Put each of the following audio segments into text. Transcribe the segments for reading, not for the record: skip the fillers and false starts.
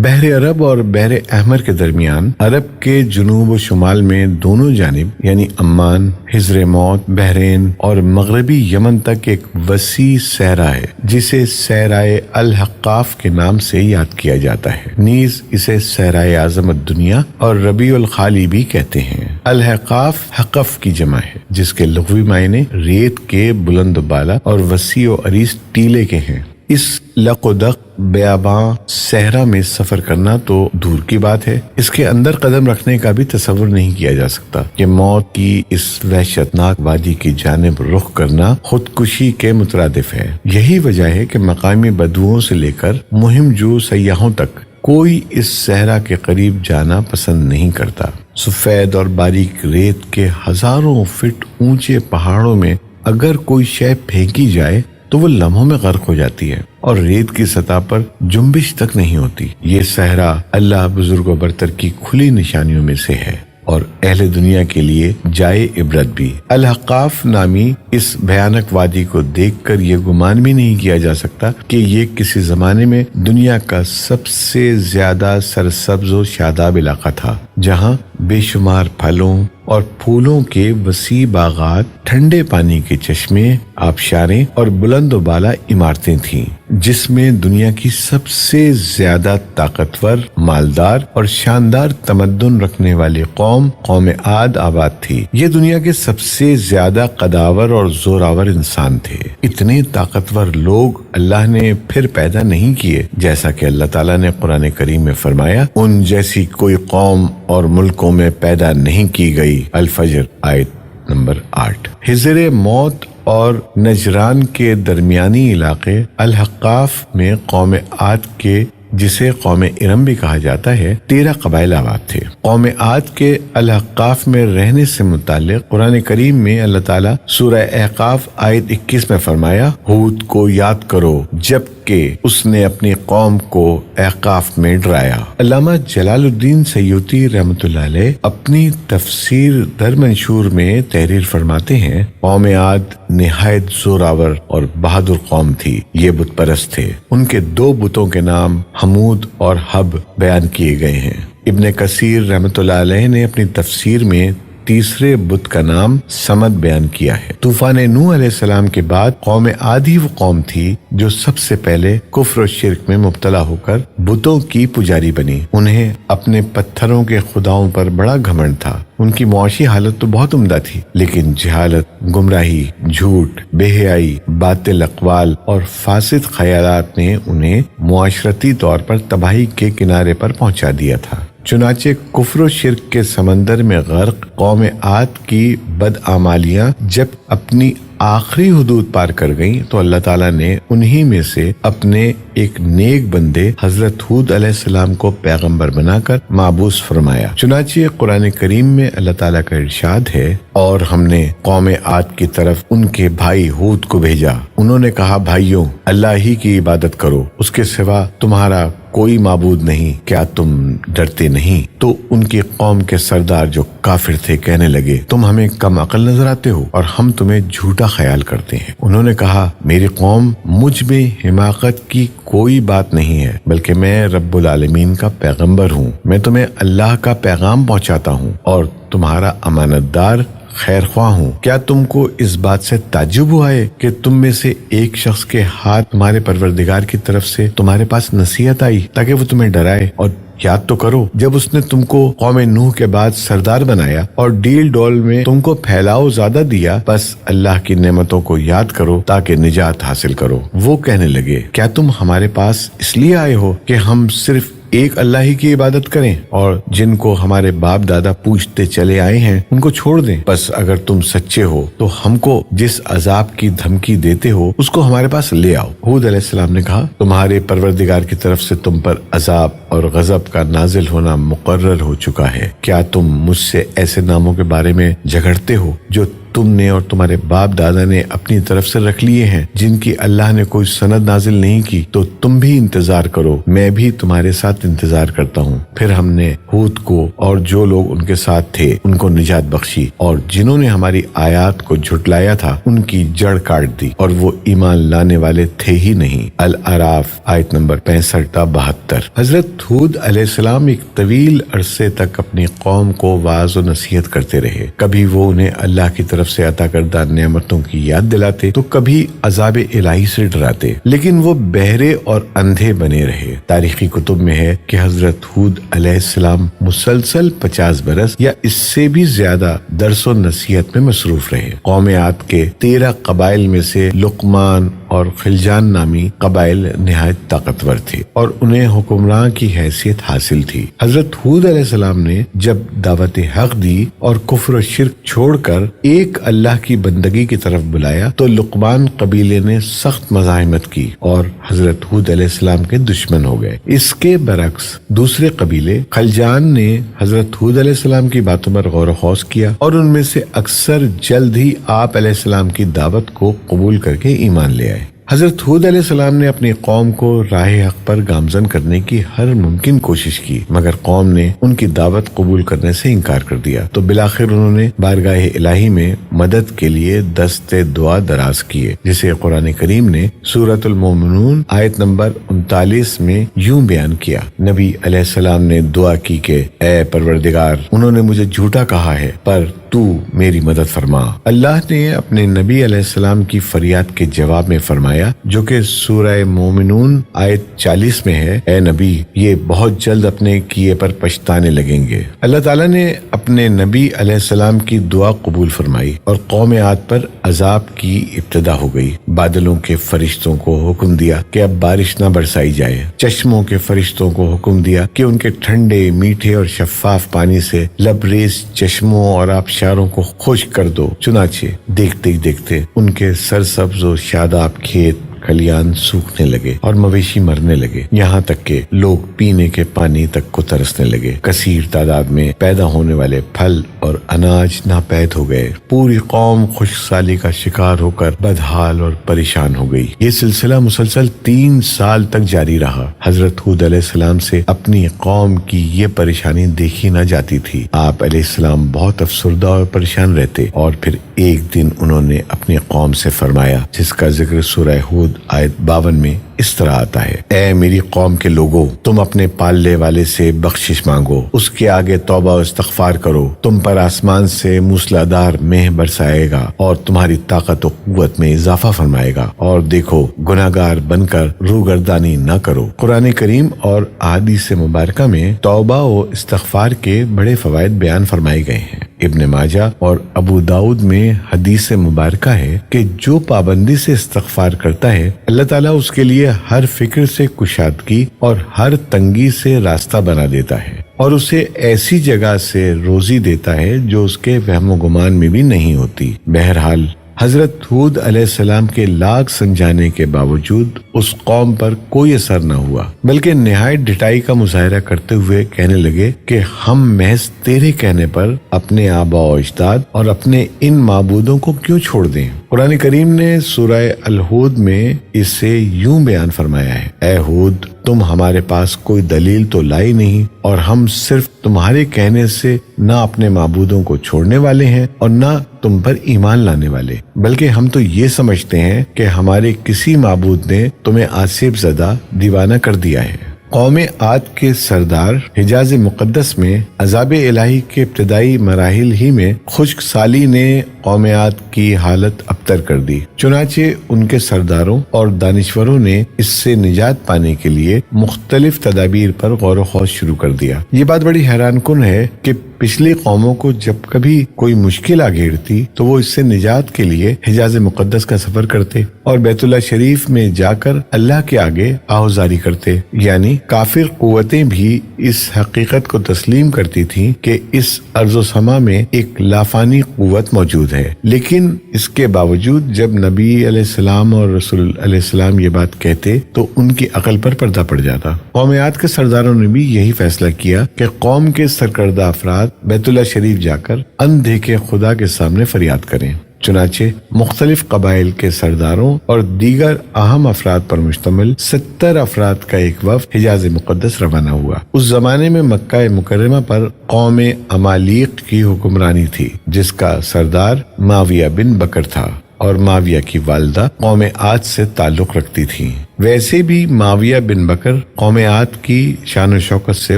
بحر عرب اور بحر احمر کے درمیان عرب کے جنوب و شمال میں دونوں جانب یعنی عمان، حضر موت، بحرین اور مغربی یمن تک ایک وسیع صحرا ہے جسے صحرائے الحقاف کے نام سے یاد کیا جاتا ہے۔ نیز اسے صحرائے عظمت دنیا اور ربیع الخالی بھی کہتے ہیں۔ الحقاف حقف کی جمع ہے جس کے لغوی معنی ریت کے بلند و بالا اور وسیع و عریض ٹیلے کے ہیں۔ اس لقدق بیاباں صحرا میں سفر کرنا تو دور کی بات ہے، اس کے اندر قدم رکھنے کا بھی تصور نہیں کیا جا سکتا کہ موت کی اس وحشتناک وادی کی جانب رخ کرنا خودکشی کے مترادف ہے۔ یہی وجہ ہے کہ مقامی بدوؤں سے لے کر مہم جو سیاحوں تک کوئی اس صحرا کے قریب جانا پسند نہیں کرتا۔ سفید اور باریک ریت کے ہزاروں فٹ اونچے پہاڑوں میں اگر کوئی شے پھینکی جائے تو وہ لمحوں میں غرق ہو جاتی ہے اور ریت کی سطح پر جنبش تک نہیں ہوتی۔ یہ صحرا اللہ بزرگ و برتر کی کھلی نشانیوں میں سے ہے اور اہل دنیا کے لیے جائے عبرت بھی۔ الحقاف نامی اس بھیانک وادی کو دیکھ کر یہ گمان بھی نہیں کیا جا سکتا کہ یہ کسی زمانے میں دنیا کا سب سے زیادہ سرسبز و شاداب علاقہ تھا، جہاں بے شمار پھلوں اور پھولوں کے وسیع باغات، ٹھنڈے پانی کے چشمے، آبشاریں اور بلند و بالا عمارتیں تھیں، جس میں دنیا کی سب سے زیادہ طاقتور، مالدار اور شاندار تمدن رکھنے والی قوم عاد آباد تھی۔ یہ دنیا کے سب سے زیادہ قداور اور زوراور انسان تھے۔ اتنے طاقتور لوگ اللہ نے پھر پیدا نہیں کیے، جیسا کہ اللہ تعالیٰ نے قرآن کریم میں فرمایا، ان جیسی کوئی قوم اور ملکوں میں پیدا نہیں کی گئی۔ الفجر آیت نمبر 8۔ حضر موت اور نجران کے درمیانی علاقے الحقاف میں قوم عاد کے، جسے قوم ارم بھی کہا جاتا ہے، 13 قبائل آباد تھے۔ قوم عاد کے الحقاف میں رہنے سے متعلق قرآن کریم میں اللہ تعالیٰ سورہ احقاف آیت 21 میں فرمایا، ہود کو یاد کرو جب کہ اس نے اپنی قوم کو احقاف میں ڈرایا۔ علامہ جلال الدین سیوطی رحمۃ اللہ علیہ اپنی تفسیر در منشور میں تحریر فرماتے ہیں، قوم عاد نہایت زوراور اور بہادر قوم تھی۔ یہ بت پرست تھے۔ ان کے 2 بتوں کے نام حمود اور حب بیان کیے گئے ہیں۔ ابن کثیر رحمۃ اللہ علیہ نے اپنی تفسیر میں تیسرے بت کا نام سمد بیان کیا ہے۔ طوفان نوح علیہ السلام کے بعد قوم عاد ہی وہ قوم تھی جو سب سے پہلے کفر و شرک میں مبتلا ہو کر بتوں کی پجاری بنی۔ انہیں اپنے پتھروں کے خداؤں پر بڑا گھمنڈ تھا۔ ان کی معاشی حالت تو بہت عمدہ تھی، لیکن جہالت، گمراہی، جھوٹ، بے حیائی، باطل اقوال اور فاسد خیالات نے انہیں معاشرتی طور پر تباہی کے کنارے پر پہنچا دیا تھا۔ چنانچہ کفر و شرک کے سمندر میں غرق قوم عاد کی بدعمالیاں جب اپنی آخری حدود پار کر گئیں تو اللہ تعالیٰ نے انہی میں سے اپنے ایک نیک بندے حضرت ہود علیہ السلام کو پیغمبر بنا کر مابعوث فرمایا۔ چنانچہ قرآن کریم میں اللہ تعالیٰ کا ارشاد ہے، اور ہم نے قوم عاد کی طرف ان کے بھائی ہود کو بھیجا۔ انہوں نے کہا، بھائیوں، اللہ ہی کی عبادت کرو، اس کے سوا تمہارا کوئی معبود نہیں، کیا تم ڈرتے نہیں؟ تو ان کی قوم کے سردار جو کافر تھے کہنے لگے، تم ہمیں کم عقل نظر آتے ہو اور ہم تمہیں جھوٹا خیال کرتے ہیں۔ انہوں نے کہا، میری قوم، مجھ میں حماقت کی کوئی بات نہیں ہے، بلکہ میں رب العالمین کا پیغمبر ہوں۔ میں تمہیں اللہ کا پیغام پہنچاتا ہوں اور تمہارا امانت دار خیر خواہ ہوں۔ کیا تم کو اس بات سے تعجب ہوا ہے کہ تم میں سے ایک شخص کے ہاتھ تمہارے پروردگار کی طرف سے تمہارے پاس نصیحت آئی تاکہ وہ تمہیں ڈرائے؟ اور یاد تو کرو جب اس نے تم کو قوم نوح کے بعد سردار بنایا اور ڈیل ڈول میں تم کو پھیلاؤ زیادہ دیا، بس اللہ کی نعمتوں کو یاد کرو تاکہ نجات حاصل کرو۔ وہ کہنے لگے، کیا تم ہمارے پاس اس لیے آئے ہو کہ ہم صرف ایک اللہ ہی کی عبادت کریں اور جن کو ہمارے باپ دادا پوچھتے چلے آئے ہیں ان کو چھوڑ دیں؟ بس اگر تم سچے ہو تو ہم کو جس عذاب کی دھمکی دیتے ہو اس کو ہمارے پاس لے آؤ۔ ہود علیہ السلام نے کہا، تمہارے پروردگار کی طرف سے تم پر عذاب اور غضب کا نازل ہونا مقرر ہو چکا ہے۔ کیا تم مجھ سے ایسے ناموں کے بارے میں جھگڑتے ہو جو تم نے اور تمہارے باپ دادا نے اپنی طرف سے رکھ لیے ہیں، جن کی اللہ نے کوئی سند نازل نہیں کی، تو تم بھی انتظار کرو، میں بھی تمہارے ساتھ انتظار کرتا ہوں۔ پھر ہم نے ہود کو اور جو لوگ ان کے ساتھ تھے ان کو نجات بخشی، اور جنہوں نے ہماری آیات کو جھٹلایا تھا ان کی جڑ کاٹ دی، اور وہ ایمان لانے والے تھے ہی نہیں۔ الاعراف آیت نمبر 65 تا 72۔ حضرت ہود علیہ السلام ایک طویل عرصے تک اپنی قوم کو واعظ و نصیحت کرتے رہے۔ کبھی وہ انہیں اللہ کی طرف سے عطا کردہ نعمتوں کی یاد دلاتے تو کبھی عذاب الہی سے ڈراتے، لیکن وہ بہرے اور اندھے بنے رہے۔ تاریخی کتب میں ہے کہ حضرت ہود علیہ السلام مسلسل 50 برس یا اس سے بھی زیادہ درس و نصیحت میں مصروف رہے۔ قوم عاد کے 13 قبائل میں سے لقمان اور خلجان نامی قبائل نہایت طاقتور تھے اور انہیں حکمراں کی حیثیت حاصل تھی۔ حضرت ہود علیہ السلام نے جب دعوت حق دی اور کفر و شرک چھوڑ کر ایک اللہ کی بندگی کی طرف بلایا تو لقمان قبیلے نے سخت مزاحمت کی اور حضرت ہود علیہ السلام کے دشمن ہو گئے۔ اس کے برعکس دوسرے قبیلے خلجان نے حضرت ہود علیہ السلام کی باتوں پر غور و خوض کیا اور ان میں سے اکثر جلد ہی آپ علیہ السلام کی دعوت کو قبول کر کے ایمان لے آئے۔ حضرت ہود علیہ السلام نے اپنی قوم کو راہ حق پر گامزن کرنے کی ہر ممکن کوشش کی، مگر قوم نے ان کی دعوت قبول کرنے سے انکار کر دیا، تو بالآخر انہوں نے بارگاہ الہی میں مدد کے لیے دست دعا دراز کیے، جسے قرآن کریم نے سورۃ المومنون آیت نمبر 39 میں یوں بیان کیا۔ نبی علیہ السلام نے دعا کی کہ اے پروردگار، انہوں نے مجھے جھوٹا کہا ہے پر تو میری مدد فرما۔ اللہ نے اپنے نبی علیہ السلام کی فریاد کے جواب میں فرمایا، جو کہ سورہ مومنون آیت 40 میں ہے، اے نبی، یہ بہت جلد اپنے کیے پر پچھتانے لگیں گے۔ اللہ تعالیٰ نے اپنے نبی علیہ السلام کی دعا قبول فرمائی اور قوم عاد پر عذاب کی ابتدا ہو گئی۔ بادلوں کے فرشتوں کو حکم دیا کہ اب بارش نہ برسائی جائے، چشموں کے فرشتوں کو حکم دیا کہ ان کے ٹھنڈے، میٹھے اور شفاف پانی سے لبریز چشموں اور آبشاروں کو خشک کر دو۔ چنانچہ دیکھتے ہی دیکھتے ان کے سرسبز و شاداب کھیت کھلیان سوکھنے لگے اور مویشی مرنے لگے، یہاں تک کہ لوگ پینے کے پانی تک کو ترسنے لگے۔ کثیر تعداد میں پیدا ہونے والے پھل اور اناج ناپید ہو گئے۔ پوری قوم خشک سالی کا شکار ہو کر بدحال اور پریشان ہو گئی۔ یہ سلسلہ مسلسل 3 سال تک جاری رہا۔ حضرت ہود علیہ السلام سے اپنی قوم کی یہ پریشانی دیکھی نہ جاتی تھی۔ آپ علیہ السلام بہت افسردہ اور پریشان رہتے، اور پھر ایک دن انہوں نے اپنی قوم سے فرمایا، جس کا ذکر سورہ ہود آیت 52 میں اس طرح آتا ہے، اے میری قوم کے لوگوں، تم اپنے پالنے والے سے بخشش مانگو، اس کے آگے توبہ و استغفار کرو، تم پر آسمان سے موسلادھار مہ برسائے گا اور تمہاری طاقت و قوت میں اضافہ فرمائے گا، اور دیکھو گناہگار بن کر روگردانی نہ کرو۔ قرآن کریم اور احادیث مبارکہ میں توبہ و استغفار کے بڑے فوائد بیان فرمائے گئے ہیں۔ ابن ماجہ اور ابو داؤد میں حدیث مبارکہ ہے کہ جو پابندی سے استغفار کرتا ہے، اللہ تعالیٰ اس کے لیے ہر فکر سے کشادگی اور ہر تنگی سے راستہ بنا دیتا ہے، اور اسے ایسی جگہ سے روزی دیتا ہے جو اس کے وہم و گمان میں بھی نہیں ہوتی۔ بہرحال حضرت ہود علیہ السلام کے لاکھ سمجھانے کے باوجود اس قوم پر کوئی اثر نہ ہوا، بلکہ نہایت ڈٹائی کا مظاہرہ کرتے ہوئے کہنے لگے کہ ہم محض تیرے کہنے پر اپنے آباء و اجداد اور اپنے ان معبودوں کو کیوں چھوڑ دیں۔ قرآن کریم نے سورہ الہود میں اسے یوں بیان فرمایا ہے، اے ہود، تم ہمارے پاس کوئی دلیل تو لائی نہیں، اور ہم صرف تمہارے کہنے سے نہ اپنے معبودوں کو چھوڑنے والے ہیں اور نہ تم پر ایمان لانے والے، بلکہ ہم تو یہ سمجھتے ہیں کہ ہمارے کسی معبود نے تمہیں آصف زدہ دیوانہ کر دیا ہے۔ قوم عاد کے سردار حجاز مقدس میں عذاب الہی کے ابتدائی مراحل ہی میں خشک سالی نے قوم عاد کی حالت ابتر کر دی، چنانچہ ان کے سرداروں اور دانشوروں نے اس سے نجات پانے کے لیے مختلف تدابیر پر غور و خوض شروع کر دیا۔ یہ بات بڑی حیران کن ہے کہ پچھلی قوموں کو جب کبھی کوئی مشکل آ گھیرتی تو وہ اس سے نجات کے لیے حجاز مقدس کا سفر کرتے اور بیت اللہ شریف میں جا کر اللہ کے آگے آہوزاری کرتے، یعنی کافر قوتیں بھی اس حقیقت کو تسلیم کرتی تھیں کہ اس ارض و سما میں ایک لافانی قوت موجود ہے، لیکن اس کے باوجود جب نبی علیہ السلام اور رسول علیہ السلام یہ بات کہتے تو ان کی عقل پر پردہ پڑ جاتا۔ قوم عاد کے سرداروں نے بھی یہی فیصلہ کیا کہ قوم کے سرکردہ افراد بیت اللہ شریف جا کر اندھے کے خدا کے سامنے فریاد کریں۔ چنانچہ مختلف قبائل کے سرداروں اور دیگر اہم افراد پر مشتمل 70 افراد کا ایک وفد حجاز مقدس روانہ ہوا۔ اس زمانے میں مکہ مکرمہ پر قوم عمالیق کی حکمرانی تھی، جس کا سردار معاویہ بن بکر تھا، اور معاویہ کی والدہ قوم عاد سے تعلق رکھتی تھی۔ ویسے بھی معاویہ بن بکر قوم عاد کی شان و شوکت سے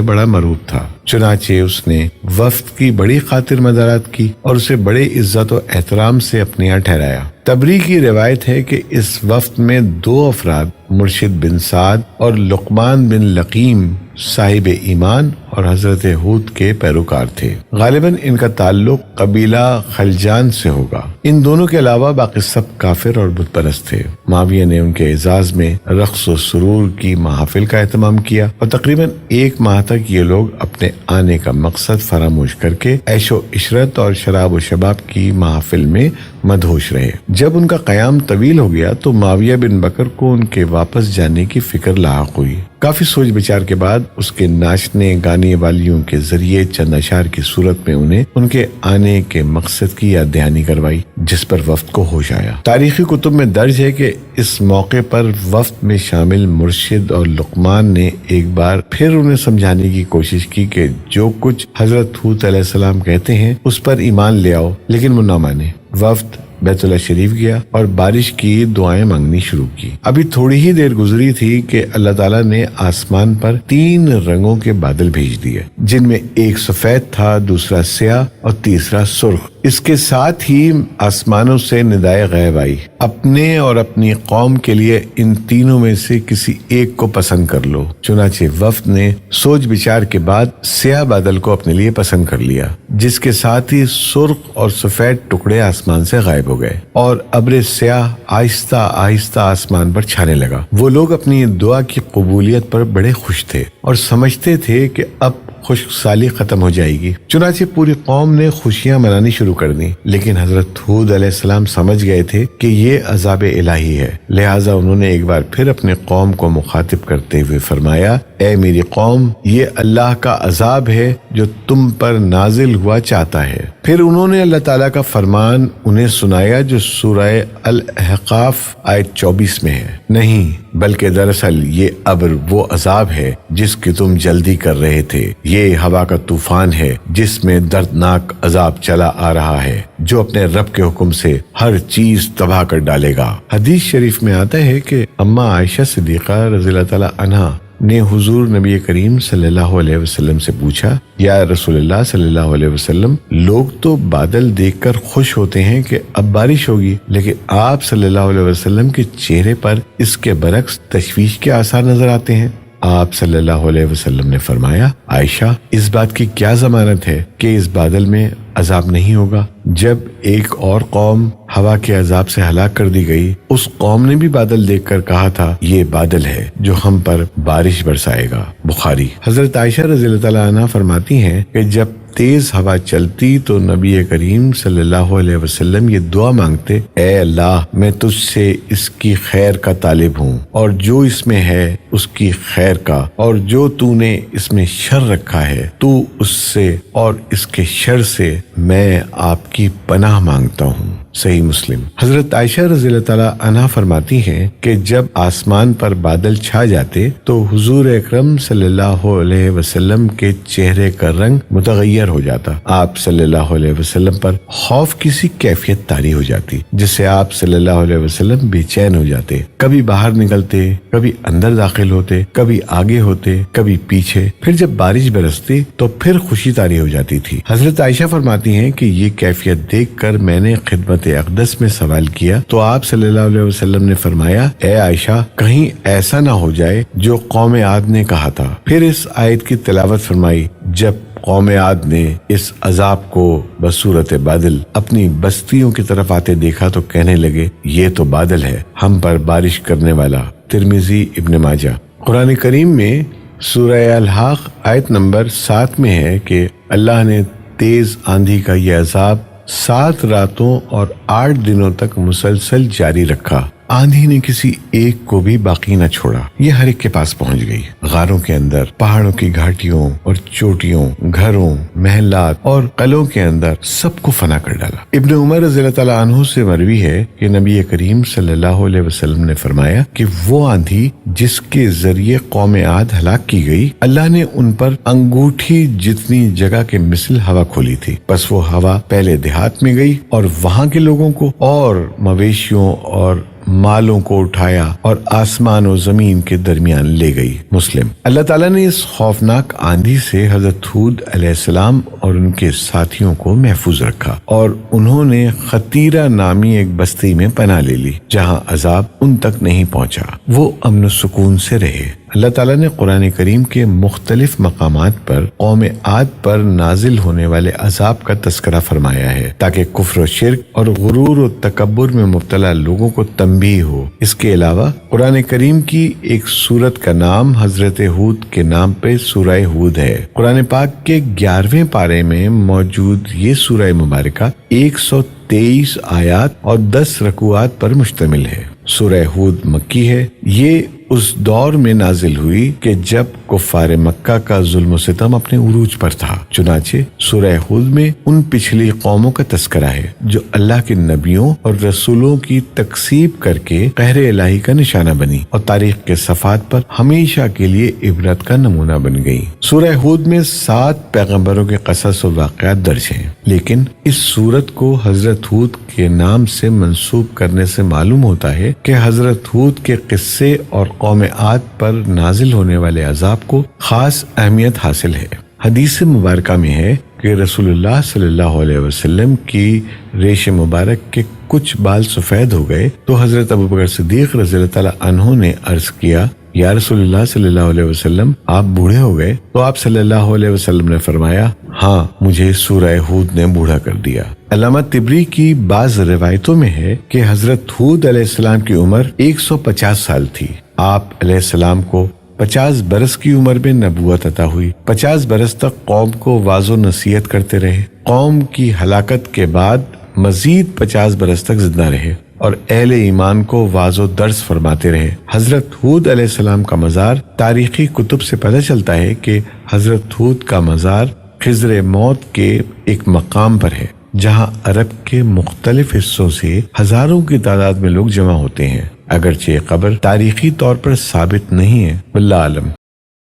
بڑا مرعوب تھا، چنانچہ اس نے وفد کی بڑی خاطر مدارات کی اور اسے بڑے عزت و احترام سے اپنے یہاں ٹھہرایا۔ تبری کی روایت ہے کہ اس وفد میں 2 افراد مرشد بن سعد اور لقمان بن لقیم صاحب ایمان اور حضرت ہود کے پیروکار تھے۔ غالباً ان کا تعلق قبیلہ خلجان سے ہوگا۔ ان دونوں کے علاوہ باقی سب کافر اور بت پرست تھے۔ معاویہ نے ان کے اعزاز میں رقص و سرور کی محافل کا اہتمام کیا اور تقریباً 1 ماہ تک یہ لوگ اپنے آنے کا مقصد فراموش کر کے عیش و عشرت اور شراب و شباب کی محافل میں مدہوش رہے۔ جب ان کا قیام طویل ہو گیا تو معاویہ بن بکر کو ان کے واپس جانے کی فکر لاحق ہوئی۔ کافی سوچ بچار کے بعد اس کے ناچنے گانے والیوں کے ذریعے چند اشعار کی صورت میں انہیں ان کے آنے کے مقصد کی یاد دہانی کروائی، جس پر وفد کو ہوش آیا۔ تاریخی کتب میں درج ہے کہ اس موقع پر وفد میں شامل مرشد اور لقمان نے ایک بار پھر انہیں سمجھانے کی کوشش کی کہ جو کچھ حضرت ہود علیہ السلام کہتے ہیں اس پر ایمان لے آؤ، لیکن وہ نہ مانے۔ وفد بیت اللہ شریف گیا اور بارش کی دعائیں مانگنی شروع کی۔ ابھی تھوڑی ہی دیر گزری تھی کہ اللہ تعالیٰ نے آسمان پر 3 رنگوں کے بادل بھیج دیے، جن میں ایک سفید تھا، دوسرا سیاہ اور تیسرا سرخ۔ اس کے ساتھ ہی آسمانوں سے ندائے غیب آئی، اپنے اور اپنی قوم کے لیے ان تینوں میں سے کسی ایک کو پسند کر لو۔ چنانچہ وفد نے سوچ بچار کے بعد سیاہ بادل کو اپنے لیے پسند کر لیا، جس کے ساتھ ہی سرخ اور سفید ٹکڑے آسمان سے غائب ہو گئے اور ابر سیاہ آہستہ آہستہ آسمان پر چھانے لگا۔ وہ لوگ اپنی دعا کی قبولیت پر بڑے خوش تھے اور سمجھتے تھے کہ اب خشک سالی ختم ہو جائے گی۔ چنانچہ پوری قوم نے خوشیاں منانی شروع کر دی، لیکن حضرت ہود علیہ السلام سمجھ گئے تھے کہ یہ عذاب الہی ہے، لہٰذا انہوں نے ایک بار پھر اپنے قوم کو مخاطب کرتے ہوئے فرمایا، اے میری قوم، یہ اللہ کا عذاب ہے جو تم پر نازل ہوا چاہتا ہے۔ پھر انہوں نے اللہ تعالیٰ کا فرمان انہیں سنایا جو سورہ الاحقاف آیت 24 میں ہے، نہیں بلکہ دراصل یہ ابر وہ عذاب ہے جس کی تم جلدی کر رہے تھے، یہ ہوا کا طوفان ہے جس میں دردناک عذاب چلا آ رہا ہے، جو اپنے رب کے حکم سے ہر چیز تباہ کر ڈالے گا۔ حدیث شریف میں آتا ہے کہ اماں عائشہ صدیقہ رضی اللہ تعالیٰ عنہا نے حضور نبی کریم صلی اللہ علیہ وسلم سے پوچھا، یا رسول اللہ صلی اللہ علیہ وسلم، لوگ تو بادل دیکھ کر خوش ہوتے ہیں کہ اب بارش ہوگی، لیکن آپ صلی اللہ علیہ وسلم کے چہرے پر اس کے برعکس تشویش کے آثار نظر آتے ہیں۔ آپ صلی اللہ علیہ وسلم نے فرمایا، عائشہ، اس بات کی کیا ضمانت ہے کہ اس بادل میں عذاب نہیں ہوگا؟ جب ایک اور قوم ہوا کے عذاب سے ہلاک کر دی گئی، اس قوم نے بھی بادل دیکھ کر کہا تھا، یہ بادل ہے جو ہم پر بارش برسائے گا۔ بخاری۔ حضرت عائشہ رضی اللہ تعالیٰ عنہ فرماتی ہیں کہ جب تیز ہوا چلتی تو نبی کریم صلی اللہ علیہ وسلم یہ دعا مانگتے، اے اللہ، میں تجھ سے اس کی خیر کا طالب ہوں، اور جو اس میں ہے اس کی خیر کا، اور جو تو نے اس میں شر رکھا ہے تو اس سے اور اس کے شر سے میں آپ کی پناہ مانگتا ہوں۔ صحیح مسلم۔ حضرت عائشہ رضی اللہ تعالیٰ عنہا فرماتی ہیں کہ جب آسمان پر بادل چھا جاتے تو حضور اکرم صلی اللہ علیہ وسلم کے چہرے کا رنگ متغیر ہو جاتا، آپ صلی اللہ علیہ وسلم پر خوف کی سی کیفیت طاری ہو جاتی، جس سے آپ صلی اللہ علیہ وسلم بے چین ہو جاتے، کبھی باہر نکلتے، کبھی اندر داخل ہوتے، کبھی آگے ہوتے، کبھی پیچھے، پھر جب بارش برستی تو پھر خوشی طاری ہو جاتی تھی۔ حضرت عائشہ فرماتی ہیں کہ یہ کیفیت دیکھ کر میں نے خدمت اقدس میں سوال کیا تو آپ صلی اللہ علیہ وسلم نے فرمایا، اے عائشہ، کہیں ایسا نہ ہو جائے جو قوم عاد نے کہا تھا۔ پھر اس آیت کی تلاوت فرمائی۔ جب قوم عاد نے اس عذاب کو بصورت بادل اپنی بستیوں کی طرف آتے دیکھا تو کہنے لگے، یہ تو بادل ہے ہم پر بارش کرنے والا۔ ترمذی، ابن ماجہ۔ قرآن کریم میں سورہ الحاق آیت نمبر 7 میں ہے کہ اللہ نے تیز آندھی کا یہ عذاب 7 راتوں اور 8 دنوں تک مسلسل جاری رکھا، آندھی نے کسی ایک کو بھی باقی نہ چھوڑا، یہ ہر ایک کے پاس پہنچ گئی۔ غاروں کے اندر، پہاڑوں کی گھاٹیوں اور چوٹیوں، گھروں، محلات اور قلعوں کے اندر سب کو فنا کر ڈالا۔ ابن عمر رضی اللہ تعالیٰ عنہ سے مروی ہے کہ نبی کریم صلی اللہ علیہ وسلم نے فرمایا کہ وہ آندھی جس کے ذریعے قوم عاد ہلاک کی گئی، اللہ نے ان پر انگوٹھی جتنی جگہ کے مثل ہوا کھولی تھی، بس وہ ہوا پہلے دیہات میں گئی اور وہاں کے لوگوں کو اور مویشیوں اور مالوں کو اٹھایا اور آسمان و زمین کے درمیان لے گئی۔ مسلم۔ اللہ تعالیٰ نے اس خوفناک آندھی سے حضرت ہود علیہ السلام اور ان کے ساتھیوں کو محفوظ رکھا اور انہوں نے خطیرہ نامی ایک بستی میں پناہ لے لی جہاں عذاب ان تک نہیں پہنچا، وہ امن و سکون سے رہے۔ اللہ تعالیٰ نے قرآن کریم کے مختلف مقامات پر قوم عاد پر نازل ہونے والے عذاب کا تذکرہ فرمایا ہے تاکہ کفر و شرک اور غرور و تکبر میں مبتلا لوگوں کو تنبیہ ہو۔ اس کے علاوہ قرآن کریم کی ایک سورت کا نام حضرت ہود کے نام پہ سورہ ہود ہے۔ قرآن پاک کے 11ویں پارے میں موجود یہ سورہ مبارکہ 123 آیات اور 10 رکوعات پر مشتمل ہے۔ سورہ ہود مکی ہے۔ یہ اس دور میں نازل ہوئی کہ جب کفار مکہ کا ظلم و ستم اپنے عروج پر تھا۔ چنانچہ سورہ ہود میں ان پچھلی قوموں کا تذکرہ ہے جو اللہ کے نبیوں اور رسولوں کی تکذیب کر کے قہر الہی کا نشانہ بنی اور تاریخ کے صفحات پر ہمیشہ کے لیے عبرت کا نمونہ بن گئی۔ سورہ ہود میں 7 پیغمبروں کے قصص و واقعات درج ہیں، لیکن اس سورت کو حضرت ہود کے نام سے منسوب کرنے سے معلوم ہوتا ہے کہ حضرت ہود کے قصے اور قوم عاد پر نازل ہونے والے عذاب کو خاص اہمیت حاصل ہے۔ حدیث مبارکہ میں ہے کہ رسول اللہ صلی اللہ علیہ وسلم کی ریش مبارک کے کچھ بال سفید ہو گئے تو حضرت ابوبکر صدیق رضی اللہ تعالیٰ عنہ نے عرض کیا، یا رسول اللہ صلی اللہ علیہ وسلم آپ بوڑھے ہو گئے؟ تو آپ صلی اللہ علیہ وسلم نے فرمایا، ہاں مجھے سورہ ہود نے بوڑھا کر دیا۔ علامہ طبری کی بعض روایتوں میں ہے کہ حضرت ہود علیہ السلام کی عمر 150 سال تھی۔ آپ علیہ السلام کو 50 برس کی عمر میں نبوت عطا ہوئی۔ 50 برس تک قوم کو واعظ و نصیحت کرتے رہے۔ قوم کی ہلاکت کے بعد مزید 50 برس تک زندہ رہے اور اہل ایمان کو واعظ و درس فرماتے رہے۔ حضرت ہود علیہ السلام کا مزار تاریخی کتب سے پتہ چلتا ہے کہ حضرت ہود کا مزار خضر موت کے ایک مقام پر ہے جہاں عرب کے مختلف حصوں سے ہزاروں کی تعداد میں لوگ جمع ہوتے ہیں، اگرچہ یہ قبر تاریخی طور پر ثابت نہیں ہے، واللہ عالم۔